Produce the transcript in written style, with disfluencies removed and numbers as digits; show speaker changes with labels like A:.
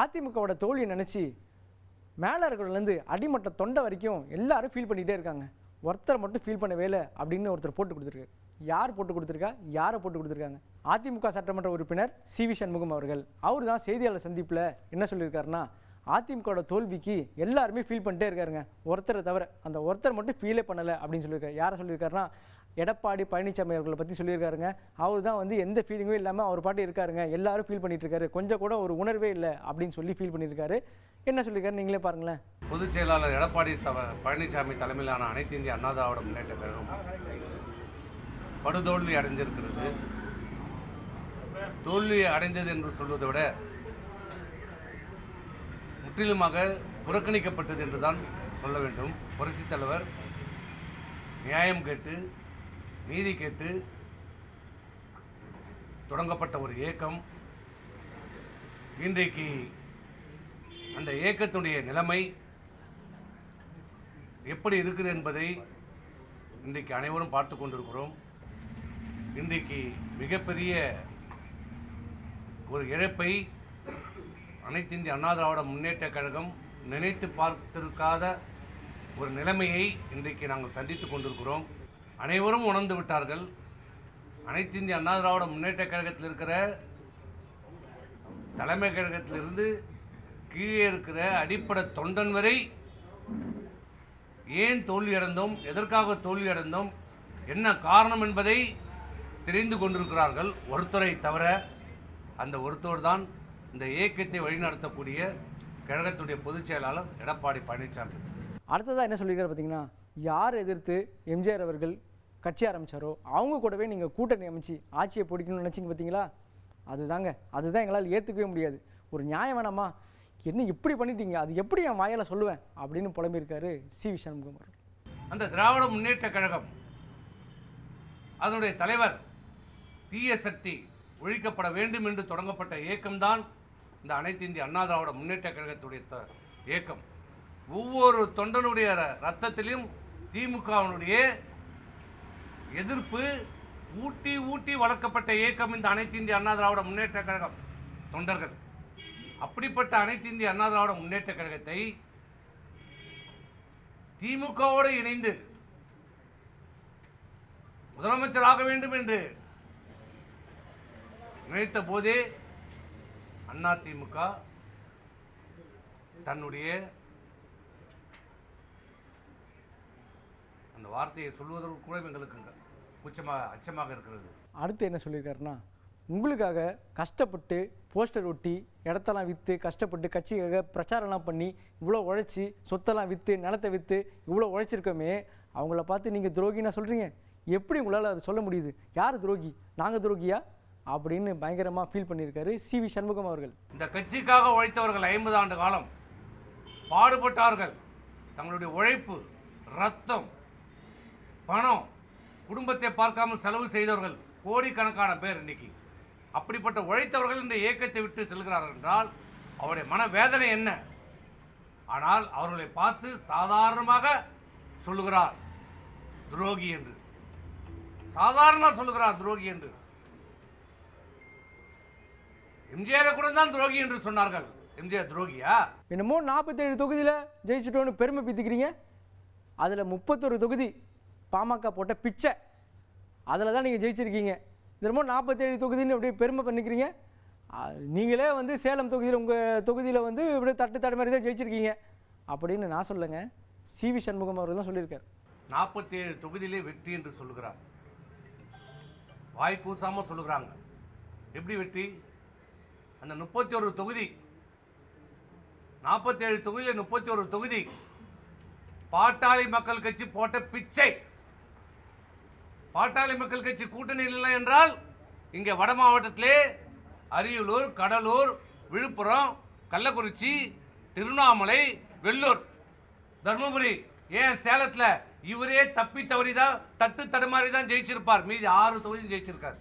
A: அதிமுகவோட தோல்வியை நினச்சி மேலே இருக்கிறதுலேருந்து அடிமட்ட தொண்டை வரைக்கும் எல்லாரும் ஃபீல் பண்ணிகிட்டே இருக்காங்க. ஒருத்தர் மட்டும் ஃபீல் பண்ணவே இல்லை அப்படின்னு ஒருத்தர் போட்டு கொடுத்துருக்கு. யார் போட்டு கொடுத்துருக்கா, யாரை போட்டு கொடுத்துருக்காங்க? அதிமுக சட்டமன்ற உறுப்பினர் சி.வி. சண்முகம் அவர்கள். அவர் தான் செய்தியாளர் சந்திப்பில் என்ன சொல்லியிருக்காருன்னா, அதிமுகவோட தோல்விக்கு எல்லாருமே ஃபீல் பண்ணிட்டே இருக்காருங்க, ஒருத்தரை தவிர. அந்த ஒருத்தர் மட்டும் ஃபீலே பண்ணலை அப்படின்னு சொல்லியிருக்காரு. யாரை சொல்லியிருக்காருன்னா, எடப்பாடி பழனிசாமி அவர்களை பற்றி சொல்லியிருக்காருங்க. அவர் தான் வந்து எந்த ஃபீலிங்கும் இல்லாமல் அவர் பாட்டு இருக்காருங்க, எல்லாரும் ஃபீல் பண்ணிட்டு இருக்காரு, கொஞ்சம் கூட ஒரு உணர்வே இல்லை அப்படின்னு சொல்லி ஃபீல் பண்ணியிருக்காரு. என்ன சொல்லியிருக்காரு நீங்களே பாருங்களேன்.
B: பொதுச் செயலாளர் எடப்பாடி பழனிசாமி தலைமையிலான அனைத்து இந்திய அண்ணா திராவிட முன்னேற்ற கழகம் படுதோல்வி அடைந்திருக்கிறது. தோல்வி அடைந்தது என்று சொல்வதை விட முற்றிலுமாக புறக்கணிக்கப்பட்டது என்றுதான் சொல்ல வேண்டும். புரட்சித் தலைவர் நியாயம் கேட்டு நீதி கேட்டு தொடங்கப்பட்ட ஒரு இயக்கம் இன்றைக்கு அந்த இயக்கத்துடைய நிலைமை எப்படி இருக்குது என்பதை இன்றைக்கு அனைவரும் பார்த்து கொண்டிருக்கிறோம். இன்றைக்கு மிகப்பெரிய ஒரு இழப்பை அனைத்து இந்திய அண்ணா திராவிட முன்னேற்ற கழகம் நினைத்து பார்த்திருக்காத ஒரு நிலைமையை இன்றைக்கு நாங்கள் சந்தித்து கொண்டிருக்கிறோம். அனைவரும் உணர்ந்து விட்டார்கள். அனைத்து இந்திய அண்ணா திராவிட முன்னேற்ற கழகத்தில் இருக்கிற தலைமை கழகத்திலிருந்து கீழே இருக்கிற அடிப்படை தொண்டன் வரை ஏன் தோல்வியடைந்தோம், எதற்காக தோல்வியடைந்தோம், என்ன காரணம் என்பதை தெரிந்து கொண்டிருக்கிறார்கள். ஒருத்தரை தவிர அந்த ஒருத்தர் தான் இந்த இயக்கத்தை வழிநடத்தக்கூடிய கழகத்துடைய பொதுச் செயலாளர் எடப்பாடி பழனிசாமி.
A: அடுத்ததாக என்ன சொல்லியிருக்காரு பார்த்தீங்கன்னா, யார் எதிர்த்து எம்ஜிஆர் அவர்கள் கட்சி ஆரம்பித்தாரோ அவங்க கூடவே நீங்கள் கூட்டணி அமைச்சு ஆட்சியை பிடிக்கணும்னு நினச்சிங்க பார்த்தீங்களா, அதுதான் எங்களால் ஏற்றுக்கவே முடியாது. ஒரு நியாயம் வேணாமா, என்ன இப்படி பண்ணிட்டீங்க, அது எப்படி என் வாயால் சொல்லுவேன் அப்படின்னு புலம்பியிருக்காரு சி.வி. சண்முகம் அவர்கள்.
B: அந்த திராவிட முன்னேற்ற கழகம் அதனுடைய தலைவர் தீய சக்தி ஒழிக்கப்பட வேண்டும் என்று தொடங்கப்பட்ட இயக்கம்தான் இந்த அனைத்து இந்திய அண்ணா திராவிட முன்னேற்ற கழகத்துடைய இயக்கம். ஒவ்வொரு தொண்டனுடைய ரத்தத்திலும் திமுகவினுடைய எதிர்ப்பு ஊட்டி ஊட்டி வளர்க்கப்பட்ட இயக்கம் இந்த அனைத்து இந்திய அண்ணா திராவிட முன்னேற்ற கழகம் தொண்டர்கள். அப்படிப்பட்ட அனைத்து இந்திய அண்ணா திராவிட முன்னேற்ற கழகத்தை திமுகவோடு இணைந்து முதலமைச்சராக வேண்டும் என்று நினைத்த போதே அதிமுக தன்னுடைய அந்த வார்த்தையை சொல்வதற்கு கூட எங்களுக்கு அச்சமாக இருக்கிறது.
A: அடுத்து என்ன சொல்லியிருக்காருன்னா, உங்களுக்காக கஷ்டப்பட்டு போஸ்டர் ஒட்டி இடத்தெல்லாம் விற்று கஷ்டப்பட்டு கட்சிக்காக பிரச்சாரம்லாம் பண்ணி இவ்வளோ உழைச்சி சொத்தெல்லாம் விற்று நிலத்தை விற்று இவ்வளோ உழைச்சிருக்கோமே, அவங்கள பார்த்து நீங்கள் துரோகின்னா சொல்கிறீங்க, எப்படி உங்களால் சொல்ல முடியுது? யார் துரோகி? நாங்கள் துரோகியா அப்படின்னு பயங்கரமாக ஃபீல் பண்ணியிருக்காரு சி.வி. சண்முகம் அவர்கள்.
B: இந்த கட்சிக்காக உழைத்தவர்கள் 50 ஆண்டு காலம் பாடுபட்டார்கள். தங்களுடைய உழைப்பு, ரத்தம், பணம், குடும்பத்தை பார்க்காமல் செலவு செய்தவர்கள் கோடிக்கணக்கான பேர் இன்னைக்கு. அப்படிப்பட்ட உழைத்தவர்கள் இந்த இயக்கத்தை விட்டு செல்கிறார்கள் என்றால் அவருடைய மனவேதனை என்ன? ஆனால் அவர்களை பார்த்து சாதாரணமாக சொல்லுகிறார் துரோகி என்று. சாதாரணமாக சொல்லுகிறார் துரோகி என்று. எம்ஜிஆரை கூட தான் துரோகி என்று சொன்னார்கள். எம்ஜிஆர் துரோகியா?
A: என்னமோ 47 தொகுதியில் ஜெயிச்சிட்டோன்னு பெருமை பித்திக்கிறீங்க. அதில் 31 தொகுதி பாமக போட்ட பிச்சை, அதில் தான் நீங்கள் ஜெயிச்சிருக்கீங்க. என்னமோ 47 தொகுதின்னு அப்படியே பெருமை பண்ணிக்கிறீங்க. நீங்களே வந்து சேலம் தொகுதியில் உங்கள் தொகுதியில் வந்து இப்படியே தட்டு மாதிரி தான் ஜெயிச்சிருக்கீங்க அப்படின்னு நான் சொல்லுங்க, சி.வி. சண்முகம் அவர்கள் தான் சொல்லியிருக்கார்.
B: 47 தொகுதியிலே வெற்றி என்று சொல்லுகிறார். வாய் கூசாமல் சொல்லுகிறாங்க. எப்படி வெற்றி? அந்த 31 தொகுதி, 47 தொகுதியில் 31 தொகுதி பாட்டாளி மக்கள் கட்சி போட்ட பிச்சை. பாட்டாளி மக்கள் கட்சி கூட்டணியில் இல்லை என்றால் இங்கே வட மாவட்டத்திலே அரியலூர், கடலூர், விழுப்புரம், கள்ளக்குறிச்சி, திருவண்ணாமலை, வெள்ளூர், தர்மபுரி, ஏன் சேலத்தில் இவரே தப்பி தவறி தான் தட்டு தடுமாறி தான் ஜெயிச்சிருப்பார். மீதி 6 தொகுதியும் ஜெயிச்சிருக்கார்.